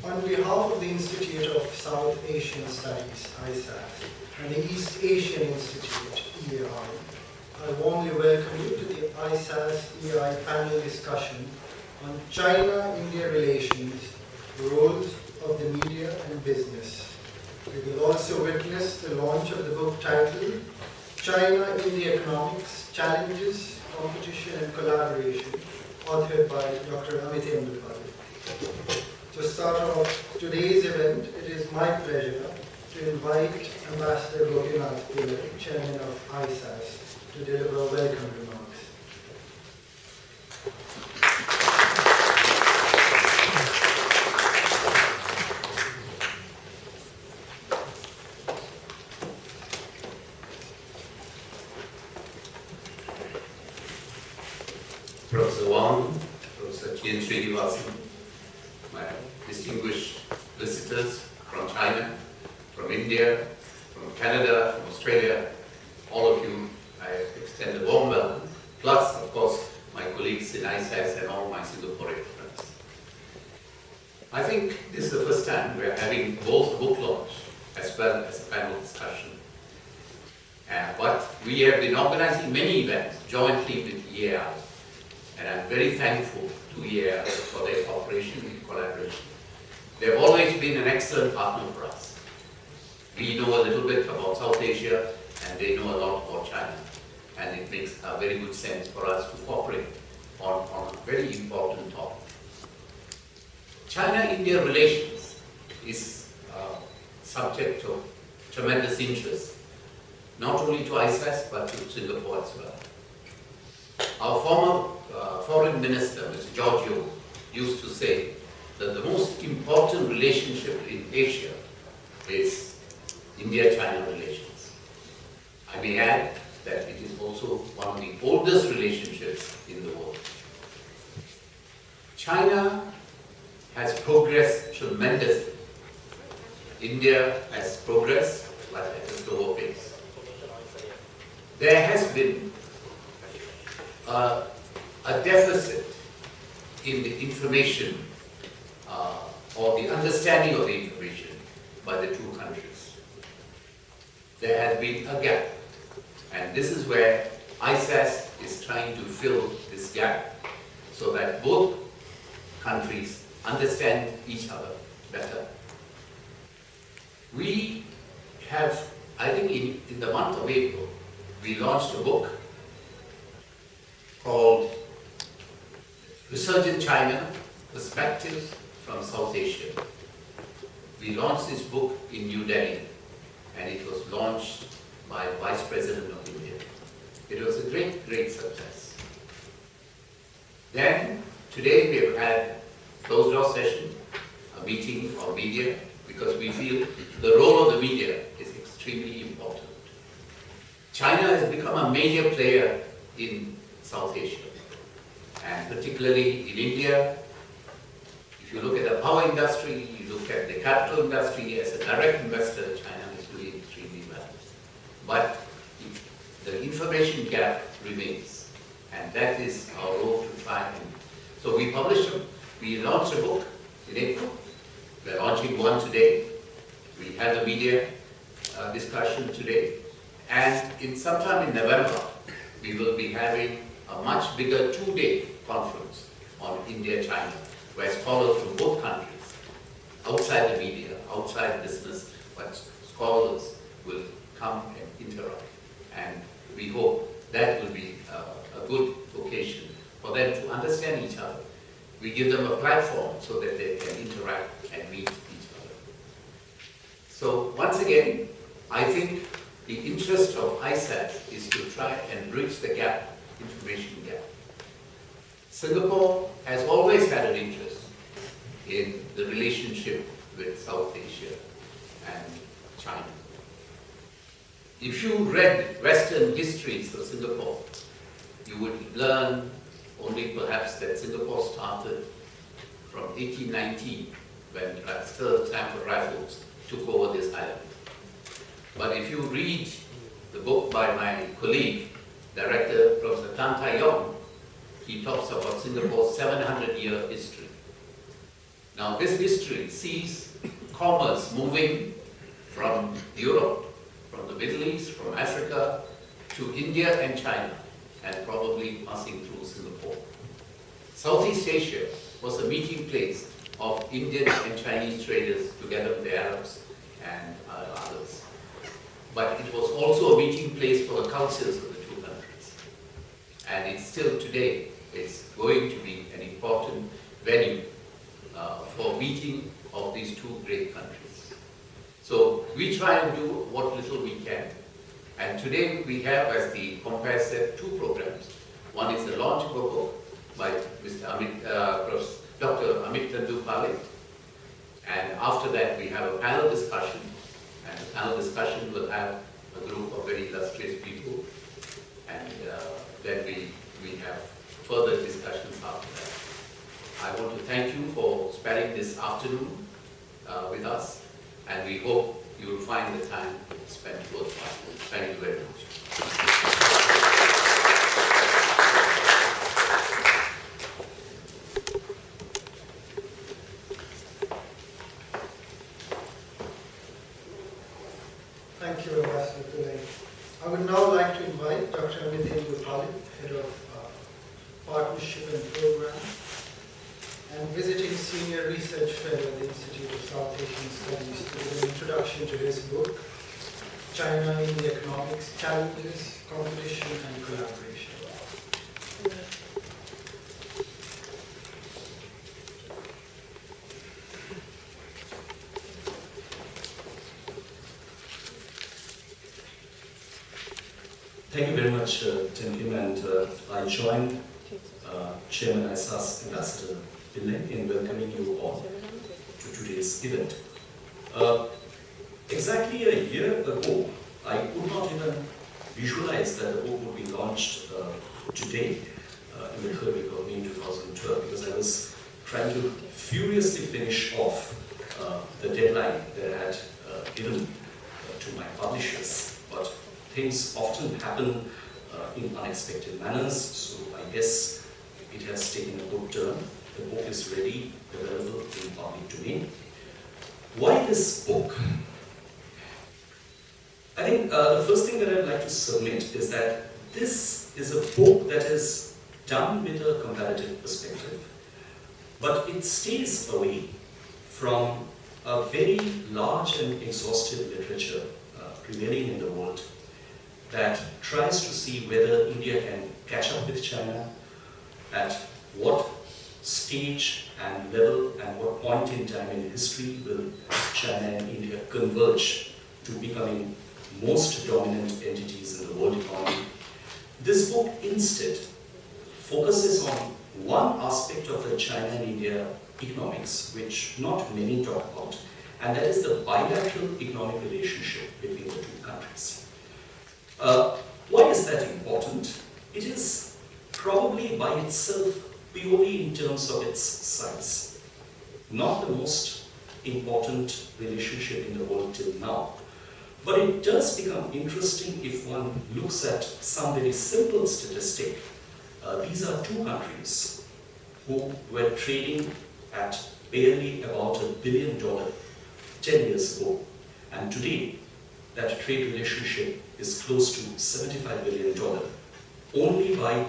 On behalf of the Institute of South Asian Studies, ISAS, and the East Asian Institute, EAI, I warmly welcome you to the ISAS-EAI panel discussion on China-India relations, roles of the media and business. We will also witness the launch of the book titled China-India Economics, Challenges, Competition and Collaboration, authored by Dr. Amit Amrapali. To start off today's event, it is my pleasure to invite Ambassador Gopinath Pillai, Chairman of ISAS, to deliver welcome remarks. Professor Wang, Professor Tien Srinivasan, my distinguished visitors from China, from India, from Canada, from Australia, all of you, I extend a warm welcome, plus, of course, my colleagues in ISAS and all my Singaporean friends. I think this is the first time we are having both book launch as well as a panel discussion. But we have been organizing many events jointly with EAI, and I'm very thankful to EAI for their cooperation and collaboration. They've always been an excellent partner for us. We know a little bit about South Asia, and they know a lot about China. And it makes a very good sense for us to cooperate on a very important topic. China-India relations is subject of tremendous interest, not only to ISAS, but to Singapore as well. Our former Foreign Minister, Mr. George Yeo, used to say that the most important relationship in Asia is India-China relations. I may add that it is also one of the oldest relationships in the world. China has progressed tremendously. India has progressed, but at a slower pace. There has been a deficit in the information or the understanding of the information by the two countries. There has been a gap, and this is where ISAS is trying to fill this gap so that both countries understand each other better. We have, I think in the month of April, we launched a book called Resurgent China, Perspectives from South Asia. We launched this book in New Delhi, and it was launched by Vice President of India. It was a great, great success. Then, today we have had closed door session, a meeting of media, because we feel the role of the media is extremely important. China has become a major player in South Asia, and particularly in India. If you look at the power industry, you look at the capital industry, as a direct investor, China is doing extremely well. But the information gap remains, and that is our role to try and... So we launched a book in April. We're launching one today. We had a media discussion today. And sometime in November, we will be having a much bigger two-day conference on India-China, where scholars from both countries, outside the media, outside business, but scholars will come and interact. And we hope that will be a good occasion for them to understand each other. We give them a platform so that they can interact and meet each other. So once again, I think the interest of ISAS is to try and bridge the gap, information gap. Singapore has always had an interest in the relationship with South Asia and China. If you read Western histories of Singapore, you would learn only perhaps that Singapore started from 1819, when Sir Stamford Raffles took over this island. But if you read the book by my colleague, Director Professor Tan Tai Yong, he talks about Singapore's 700-year history. Now this history sees commerce moving from Europe, from the Middle East, from Africa to India and China, and probably passing through Singapore. Southeast Asia was a meeting place of Indian and Chinese traders together with the Arabs and others. But it was also a meeting place for the cultures of the two countries. And it's still today, it's going to be an important venue for meeting of these two great countries. So we try and do what little we can. And today we have, as the Compare said, two programs. One is the launch of a book by Dr. Amit Tandupale. And after that we have a panel discussion. And the panel discussion will have a group of very illustrious people. And then we have further discussions after that. I want to thank you for spending this afternoon with us, and we hope you will find the time spent worthwhile. Thank you very much. Thank you, Ambassador Pillai. I would now like to invite Dr. Amit Tandupale, Head of Partnership and Program, and visiting Senior Research Fellow at the Institute of South Asian Studies, to give an introduction to his book, China in the Economics, Challenges, Competition and Collaboration. Thank you very much, Tim Kim, and I join Chairman ISAS Ambassador Pillai in welcoming you all to today's event. Exactly a year ago, I could not even visualize that the book would be launched today, in the third week of May 2012, because I was trying to furiously finish off the deadline that I had given to my publishers. But things often happen in unexpected manners, so I guess it has taken a good turn. The book is ready, available in public domain. Why this book? I think the first thing that I'd like to submit is that this is a book that is done with a comparative perspective, but it stays away from a very large and exhaustive literature prevailing in the world that tries to see whether India can catch up with China, at what stage and level and what point in time in history will China and India converge to becoming most dominant entities in the world economy. This book instead focuses on one aspect of the China and India economics which not many talk about, and that is the bilateral economic relationship between the two countries. Why is that important? It is probably by itself, purely in terms of its size, not the most important relationship in the world till now. But it does become interesting if one looks at some very simple statistic. These are two countries who were trading at barely about $1 billion 10 years ago, and today that trade relationship is close to $75 billion, only by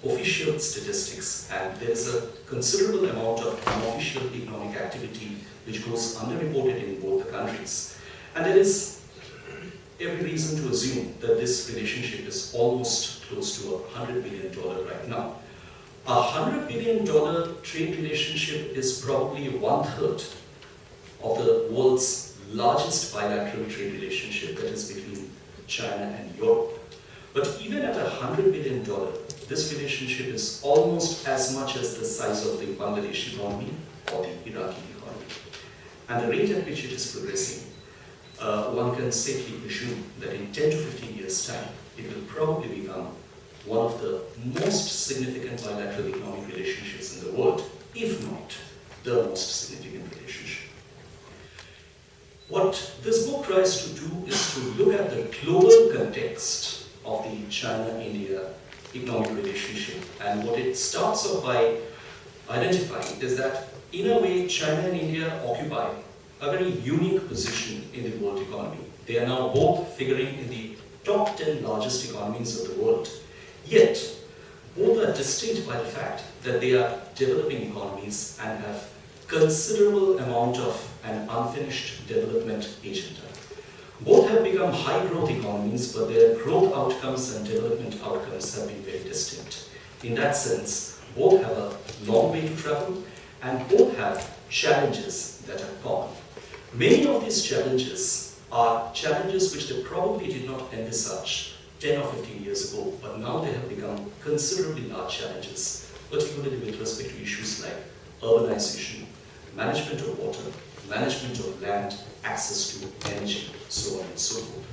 official statistics, and there is a considerable amount of unofficial economic activity which goes underreported in both the countries. And there is every reason to assume that this relationship is almost close to $100 billion right now. $100 billion trade relationship is probably 1/3 of the world's largest bilateral trade relationship, that is between China and Europe. But even at $100 billion, this relationship is almost as much as the size of the Bangladesh economy or the Iraqi economy. And the rate at which it is progressing, one can safely presume that in 10 to 15 years' time, it will probably become one of the most significant bilateral economic relationships in the world, if not the most significant relationship. What this book tries to do is to look at the global context of the China-India economic relationship. And what it starts off by identifying is that in a way, China and India occupy a very unique position in the world economy. They are now both figuring in the top 10 largest economies of the world. Yet, both are distinct by the fact that they are developing economies and have considerable amount of an unfinished development agenda. Both have become high growth economies, but their growth outcomes and development outcomes have been very distinct. In that sense, both have a long way to travel and both have challenges that are common. Many of these challenges are challenges which they probably did not envisage 10 or 15 years ago, but now they have become considerably large challenges, particularly with respect to issues like urbanization, management of water, management of land, access to energy, so on and so forth.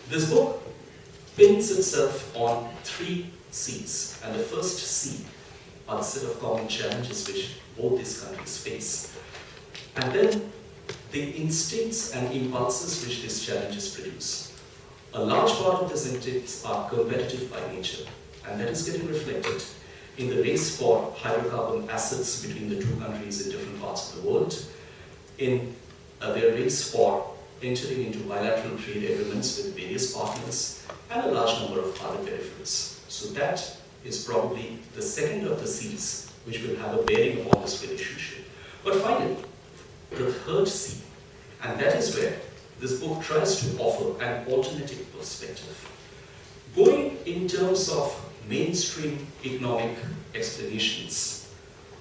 This book pins itself on 3 C's, and the first C are the set of common challenges which both these countries face. And then the instincts and impulses which these challenges produce. A large part of these instincts are competitive by nature, and that is getting reflected in the race for hydrocarbon assets between the 2 countries in different parts of the world, in their race for entering into bilateral trade agreements with various partners, and a large number of other peripherals. So that is probably the second of the C's which will have a bearing upon this relationship. But finally, the third C, and that is where this book tries to offer an alternative perspective. Going in terms of mainstream economic explanations,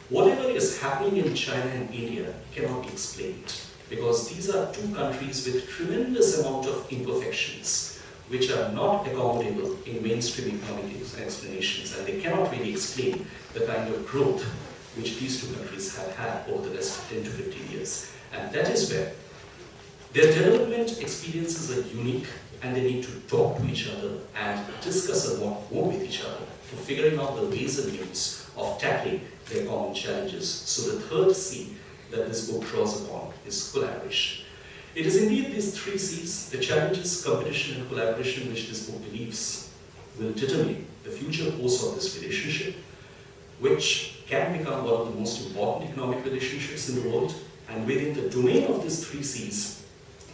whatever is happening in China and India cannot be explained, because these are 2 countries with tremendous amount of imperfections which are not accommodable in mainstream economic explanations, and they cannot really explain the kind of growth which these 2 countries have had over the last 10 to 15 years. And that is where their development experiences are unique, and they need to talk to each other and discuss a lot more with each other for figuring out the ways and means of tackling their common challenges. So the third C that this book draws upon is collaboration. It is indeed these 3 C's, the challenges, competition and collaboration, which this book believes will determine the future course of this relationship, which can become one of the most important economic relationships in the world. And within the domain of these 3 C's,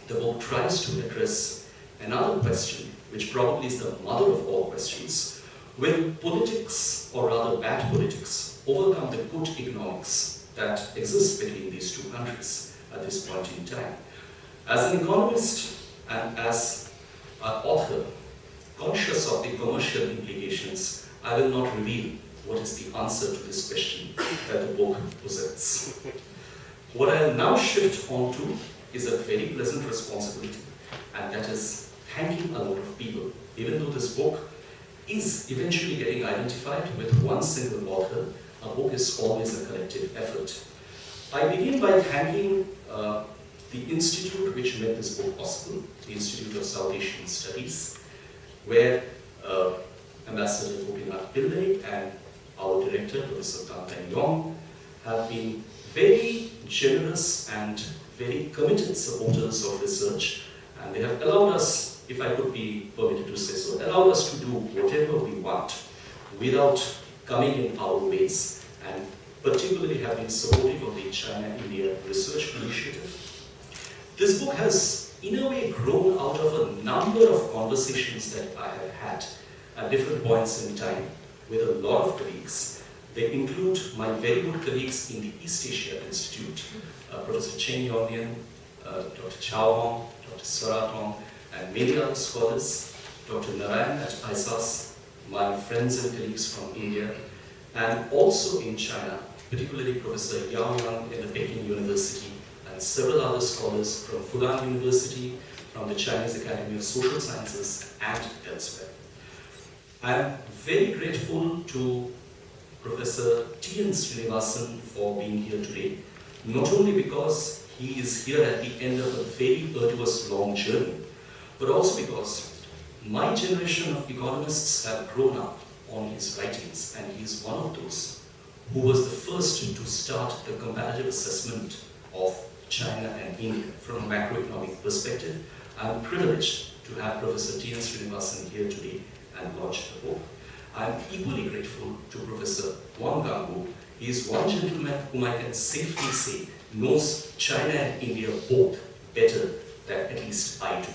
the book tries to address another question, which probably is the mother of all questions. Will politics, or rather bad politics, overcome the good economics that exists between these 2 countries at this point in time? As an economist and as an author, conscious of the commercial implications, I will not reveal what is the answer to this question that the book presents. What I will now shift on to is a very pleasant responsibility, and that is thanking a lot of people. Even though this book is eventually getting identified with one single author, a book is always a collective effort. I begin by thanking the institute which made this book possible, the Institute of South Asian Studies, where Ambassador Gopinath Pillai and our director, Professor Tan Teng Yong, have been very generous and very committed supporters of research, and they have allowed us, if I could be permitted to say so, allowed us to do whatever we want without coming in our ways, and particularly have been supportive of the China-India Research Initiative. This book has, in a way, grown out of a number of conversations that I have had at different points in time with a lot of colleagues. They include my very good colleagues in the East Asia Institute, Professor Chen Yongnian, Dr. Chao Hong, Dr. Swaratong, and many other scholars, Dr. Narayan at ISAS, my friends and colleagues from India, and also in China, particularly Professor Yao Yang in the Peking University, and several other scholars from Fudan University, from the Chinese Academy of Social Sciences, and elsewhere. I am very grateful to Professor T.N. Srinivasan for being here today, not only because he is here at the end of a very arduous long journey, but also because my generation of economists have grown up on his writings, and he is one of those who was the first to start the comparative assessment of China and India from a macroeconomic perspective. I am privileged to have Professor T.N. Srinivasan here today and launch the book. I am equally grateful to Professor Wang Ganggu he is one gentleman whom I can safely say knows China and India both better than at least I do.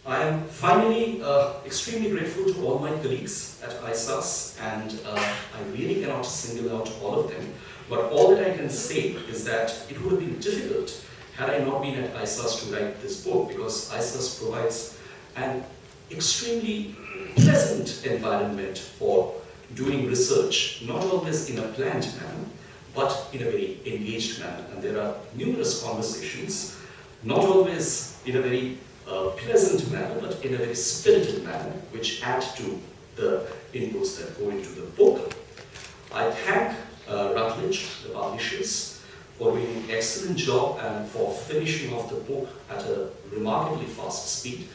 I am finally extremely grateful to all my colleagues at ISAS, and I really cannot single out all of them, but all that I can say is that it would have been difficult had I not been at ISAS to write this book, because ISAS provides an extremely pleasant environment for doing research, not always in a planned manner, but in a very engaged manner. And there are numerous conversations, not always in a very pleasant manner, but in a very spirited manner, which add to the inputs that go into the book. I thank Routledge, the publishers, for doing an excellent job and for finishing off the book at a remarkably fast speed,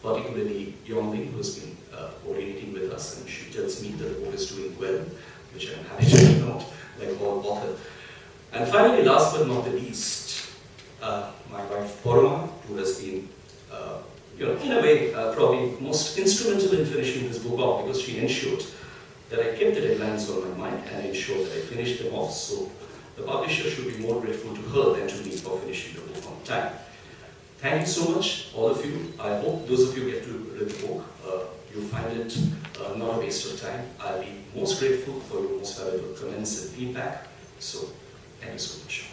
particularly Yongling, who has been coordinating with us, and she tells me that the book is doing well, which I'm happy to note, like all author. And finally, last but not the least, my wife Poroma, who has been in a way, probably most instrumental in finishing this book off, because she ensured that I kept the deadlines on my mind and ensured that I finished them off. So the publisher should be more grateful to her than to me for finishing the book on time. Thank you so much, all of you. I hope those of you get to read the book. You'll find it not a waste of time. I'll be most grateful for your most valuable comments and feedback. So, thank you so much.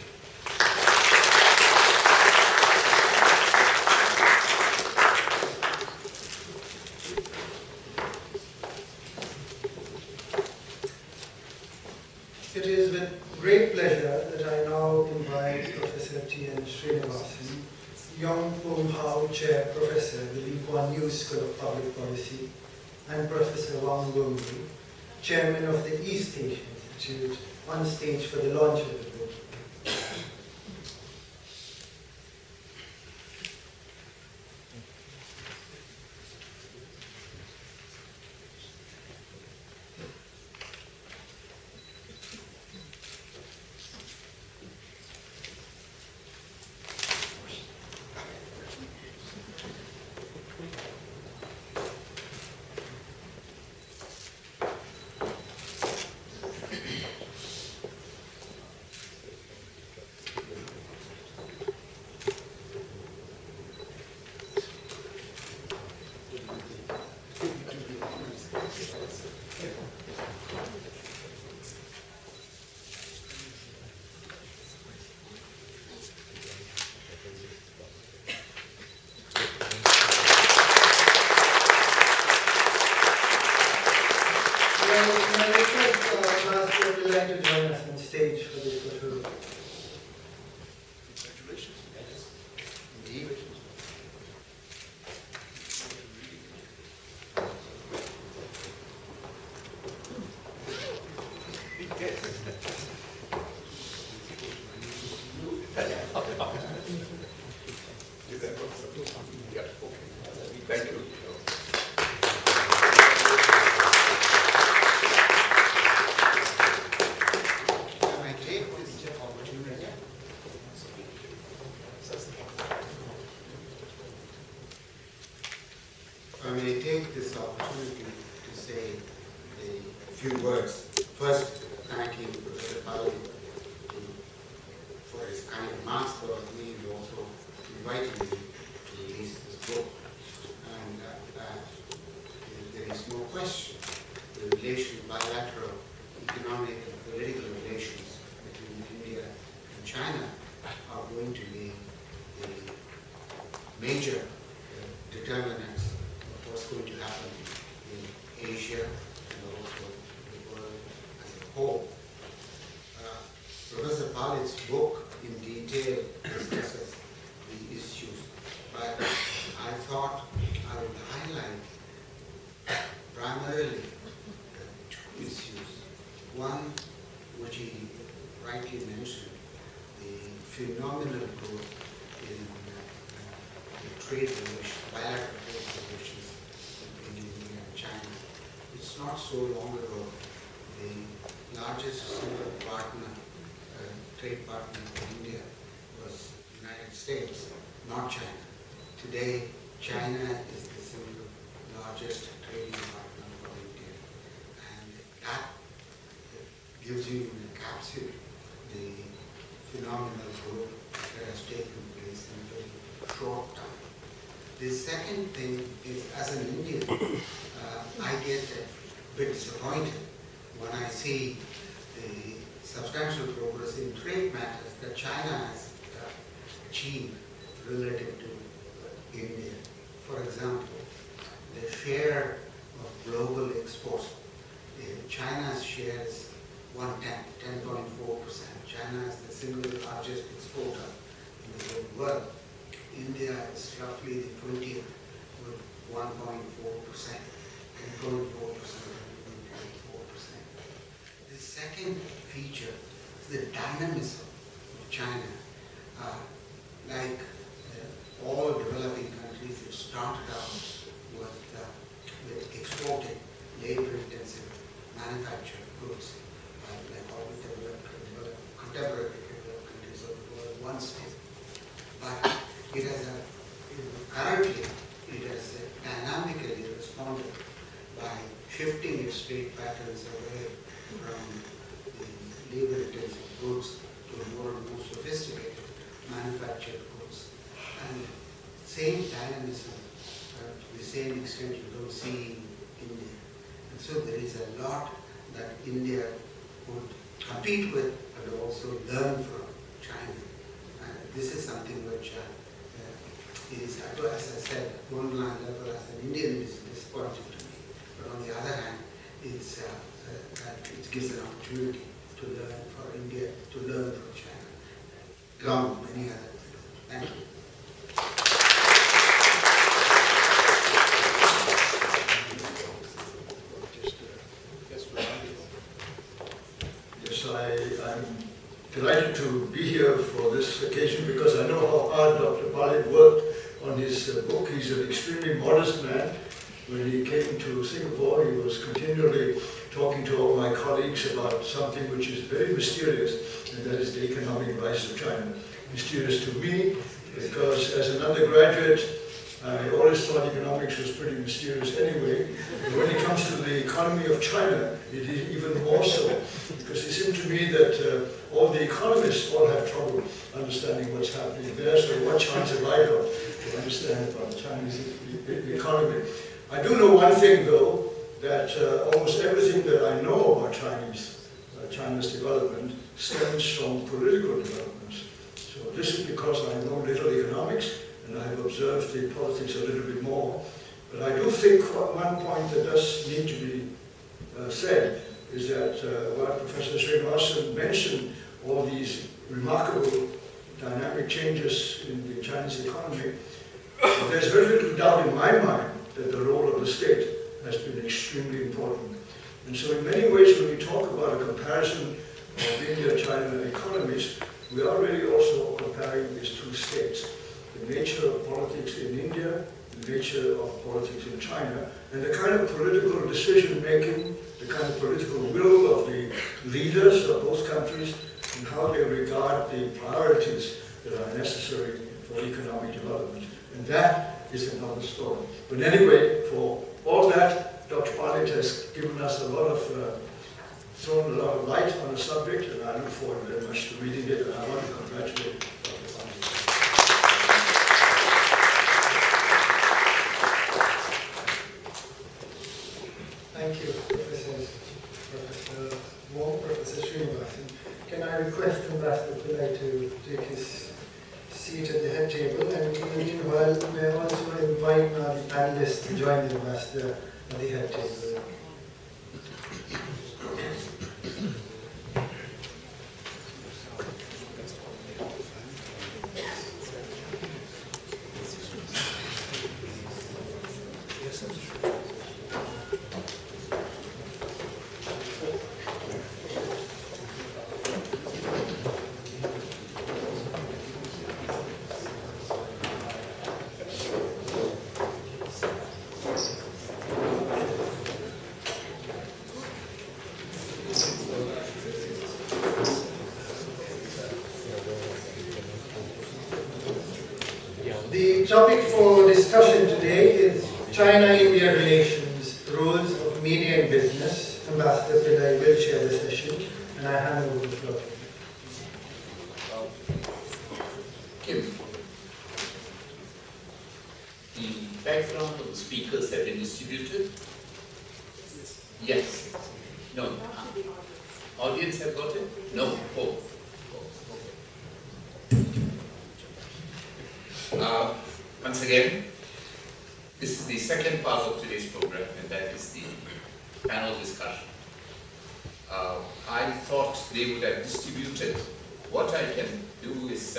It is with great pleasure that I now invite Professor T.N. Srinivasan, Yong Pung Hao Chair Professor, the Lee Kuan Yew School of Public Policy, and Professor Wang Wengru, Chairman of the East Asia Institute, on stage for the launch of the book. May I request Master Pillai to join us on stage for this photo. Congratulations. Indeed. Yeah, okay. Thank you. I may take this opportunity to say a few words. First, thanking Professor Pali for his kind remarks about me and also inviting me to release this book. And there is no question the bilateral economic and political relations between India and China are going to be the major determinants of what's going to happen in Asia and also the world as a whole. Professor Palit's book in detail discusses the issues, but I thought I would highlight primarily two issues. One, which he rightly mentioned, the phenomenal growth in the trade relations, bilateral trade relations between India and China. It's not so long ago the largest single partner, trade partner for India was the United States, not China. Today, China is the single largest trading partner for India, and that gives you encapsulate the phenomenal growth that has taken place in a very short time. The second thing is, as an Indian, I get a bit disappointed when I see the substantial progress in trade matters that China has achieved relative to India. For example, the share of global exports, China's share is 10.4%. China is the single largest exporter in the whole world. India is roughly the 20th with 1.4%, 10.4%, 1.4%. The second feature is the dynamism of China. Like all developing countries, it started out with exporting labor-intensive manufactured goods, like all the contemporary developed countries of the world once did. But it has currently it has dynamically responded by shifting its trade patterns away from the labor-intensive goods to more and more sophisticated manufactured goods. And same dynamism, to the same extent you don't see in India. And so there is a lot that India would compete with, but also learn from China. This is something which is, as I said, at one level as an Indian is disappointing to me. But on the other hand, it's, that it gives an opportunity to learn for India, to learn from China, along with many other things. Thank you. Yes, I'm delighted to be here for this occasion because I know how hard Dr. Palit worked on his book. He's an extremely modest man. When he came to Singapore, he was continually talking to all my colleagues about something which is very mysterious, and that is the economic rise of China. Mysterious to me because as an undergraduate, I always thought economics was pretty mysterious anyway. But when it comes to the economy of China, it is even more so. Because it seemed to me that all the economists all have trouble understanding what's happening there. So what chance have I got to understand about the Chinese economy? I do know one thing though, that almost everything that I know about China's development stems from political developments. So this is because I know little economics, and I have observed the politics a little bit more. But I do think one point that does need to be said is that while Professor Srinivasan mentioned all these remarkable dynamic changes in the Chinese economy, there's very little doubt in my mind that the role of the state has been extremely important. And so in many ways, when we talk about a comparison of India-China economies, we are really also comparing these two states. The nature of politics in India, the nature of politics in China, and the kind of political decision-making, the kind of political will of the leaders of both countries, and how they regard the priorities that are necessary for economic development. And that is another story. But anyway, for all that, Dr. Palit has given us thrown a lot of light on the subject, and I look forward very much to reading it, and I want to congratulate Dr. Palit. Thank you, Professor Wong, Professor Srinivasan. Can I request Ambassador Pillai to take his seat at the head table, and in the meanwhile, may I also invite now the panelists to join the Ambassador at the head table. The topic for discussion today is China-India relations, roles of media and business. Ambassador Pillai will chair the session, And I hand over the floor to you. Kim, the background of the speakers have been distributed? Yes. No. Audience have got it? No. Oh. Once again, this is the second part of today's program, and that is the panel discussion. I thought they would have distributed. What I can do is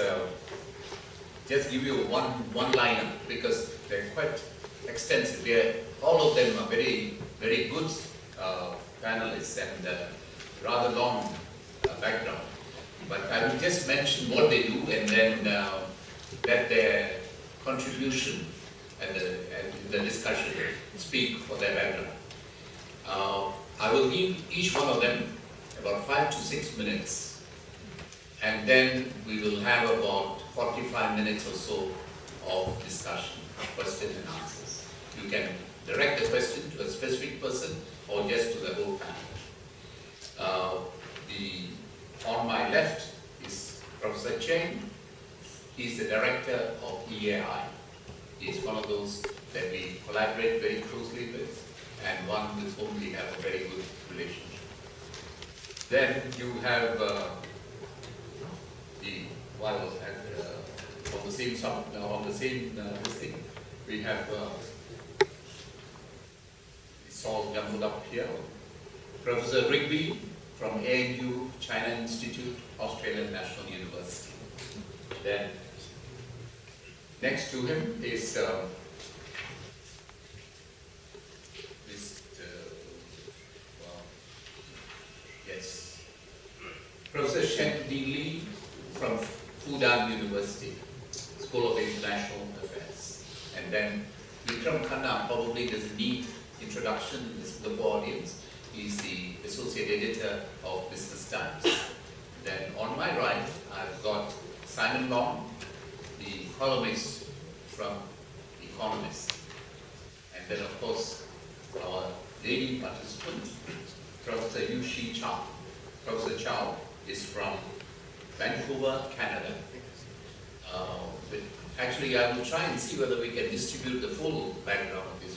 just give you one liner, because they're quite extensive. All of them are very, very good panelists and rather long background. But I will just mention what they do, and then let their contribution and the discussion speak for their background. I will give each one of them about 5 to 6 minutes, and then we will have about 45 minutes or so of discussion, questions and answers. You can direct the question to a specific person or just to the whole panel. On my left is Professor Cheng. He's the director of EAI. He's one of those that we collaborate very closely with, and one with whom we have a very good relationship. Then you have on the same this thing, we have it's all jumbled up here. Professor Rigby from ANU China Institute, Australian National University. Then next to him is Professor Shen Di Li from Fudan University, School of International Affairs. And then Vikram Khanna probably doesn't need introduction in this global audience. He's the Associate Editor of Business Times. Then on my right, I've got Simon Long, the columnist from Economist. And then of course, our lady participant, Professor Yu-Shi Chow. Professor Chow is from Vancouver, Canada. Actually, I will try and see whether we can distribute the full background of this,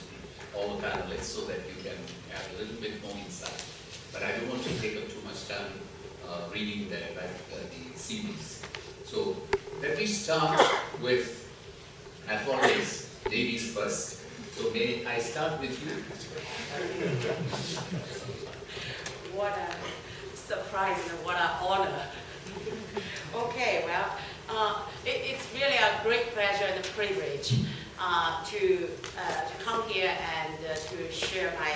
all the panelists, so that you can have a little bit more insight. But I don't want to take up too much time reading the CVs. So let me start with, as always, ladies first. So may I start with you? What a surprise and what an honor. Okay, well, it's really a great pleasure and a privilege to come here and to share my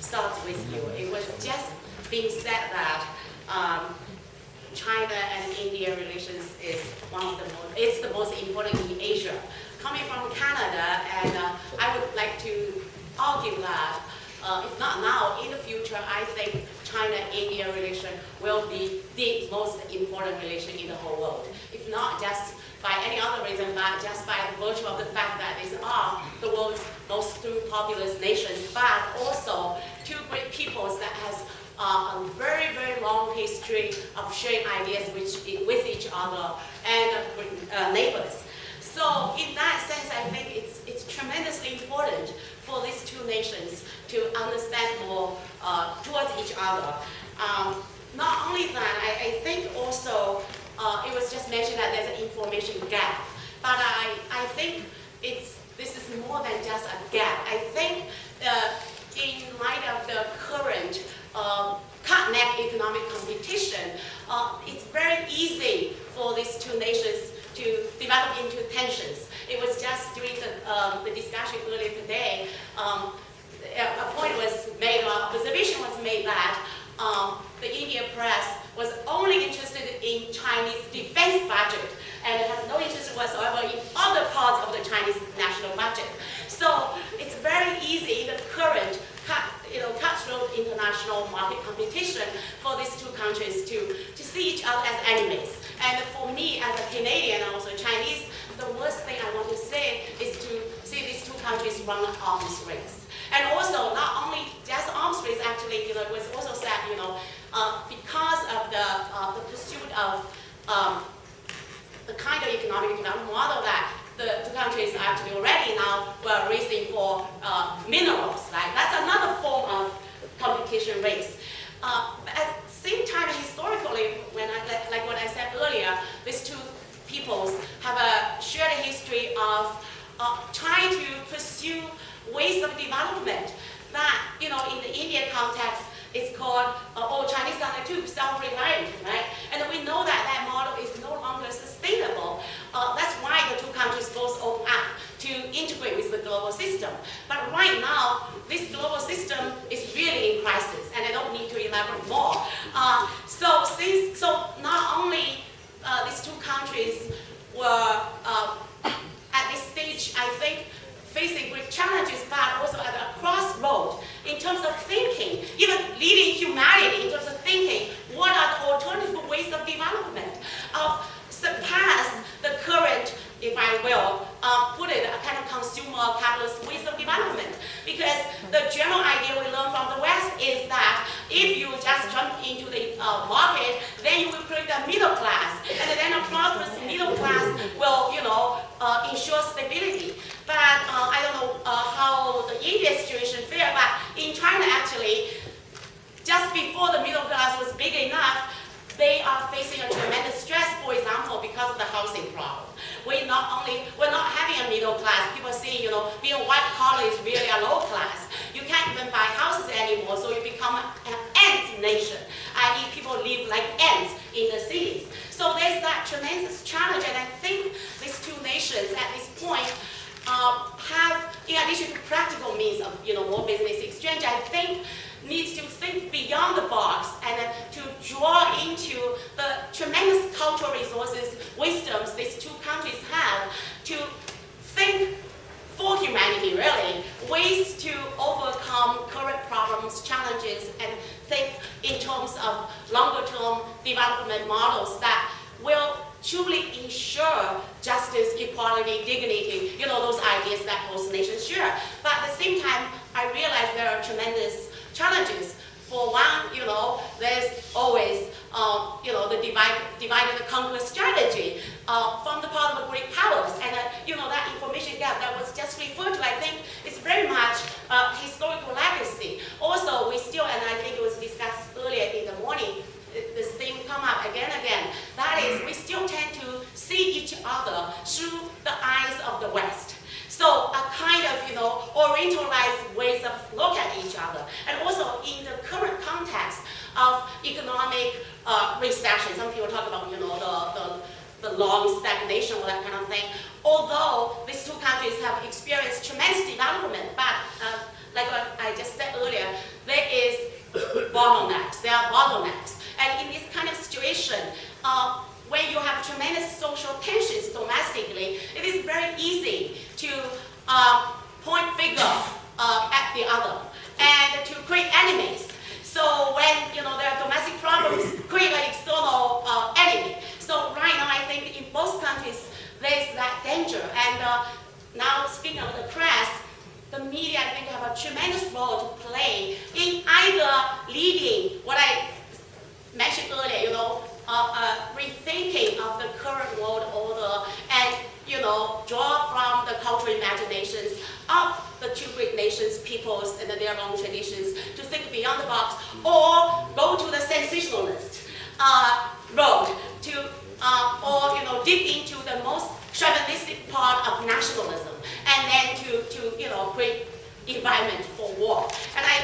thoughts with you. It was just being said that China and India relations is it's the most important in Asia. Coming from Canada, and I would like to argue that if not now, in the future, I think China-India relation will be the most important relation in the whole world. If not just by any other reason, but just by virtue of the fact that these are the world's most two populous nations, but also two great peoples that has a very, very long history of sharing ideas with each other and neighbors. So in that sense, I think it's tremendously important for these two nations to understand more towards each other. Not only that, I think also it was just mentioned that there's an information gap, but I think this is more than just a gap. I think in light of the current cut-neck economic competition, it's very easy for these two nations to develop into tensions. It was just during the discussion earlier today, a point was made, or observation was made that the Indian press was only interested in Chinese defense budget and has no interest whatsoever in other parts of the Chinese national budget. So it's very easy in the current cutthroat international market competition for these two countries to see each other as enemies. And for me, as a Canadian and also Chinese, the worst thing I want to say is to see these two countries run an arms race. And also, not only just arms race, actually, it was also said, because because of the pursuit of the kind of economic development model that the two countries actually already now were racing for minerals, right? That's another form of competition race. At the same time, historically, like what I said earlier, these two peoples have a shared history of trying to pursue ways of development that, in the Indian context, it's called, Chinese done it too, self-reliant, right? And we know that that model is no longer sustainable. That's why the two countries both open up to integrate with the global system. But right now, this global system is really in crisis, and I don't need to elaborate more. So not only these two countries were at this stage, I think, facing great challenges, but also at a crossroad in terms of thinking, even leading humanity in terms of thinking, what are the alternative ways of development, of surpass the current, if I will, put it, a kind of consumer capitalist ways of development. Because the general idea we learn from the West is that if you just jump into the market, then you will create a middle class, and then a prosperous middle class will, ensure stability. But I don't know how the Indian situation fared, but in China actually, just before the middle class was big enough, they are facing a tremendous stress, for example, because of the housing problem. We're not having a middle class. People say, being white collar is really a low class. You can't even buy houses anymore, so you become an ant nation, i.e. people live like ants in the cities. So there's that tremendous challenge, and I think these two nations at this point have, in addition to practical means of more business exchange, I think needs to think beyond the box and to draw into the tremendous cultural resources, wisdoms these two countries have to think for humanity, really, ways to overcome current problems, challenges, and think in terms of longer-term development models that will truly ensure justice, equality, dignity, those ideas that both nations share. But at the same time, I realize there are tremendous challenges. For one, there's always, the divide and conquer strategy from the part of the great powers. And, that information gap that was just referred to, I think, is very much historical legacy. Also, we still, and I think it was discussed earlier in the morning, this thing come up again and again. That is, we still tend to see each other through the eyes of the West. So a kind of, orientalized ways of look at each other. And also in the current context of economic recession, some people talk about, the long stagnation or that kind of thing. Although these two countries have experienced tremendous development, but like what I just said earlier, there is bottlenecks. There are bottlenecks. And in this kind of situation, when you have tremendous social tensions domestically, it is very easy to point finger at the other and to create enemies. So when there are domestic problems, create an external enemy. So right now, I think in both countries there is that danger. And now speaking of the press, the media I think have a tremendous role to play in either leading what I mentioned earlier, rethinking of the current world order and, draw from the cultural imaginations of the two great nations, peoples, and their long traditions to think beyond the box, or go to the sensationalist road to, or dig into the most chauvinistic part of nationalism, and then to create environment for war. And I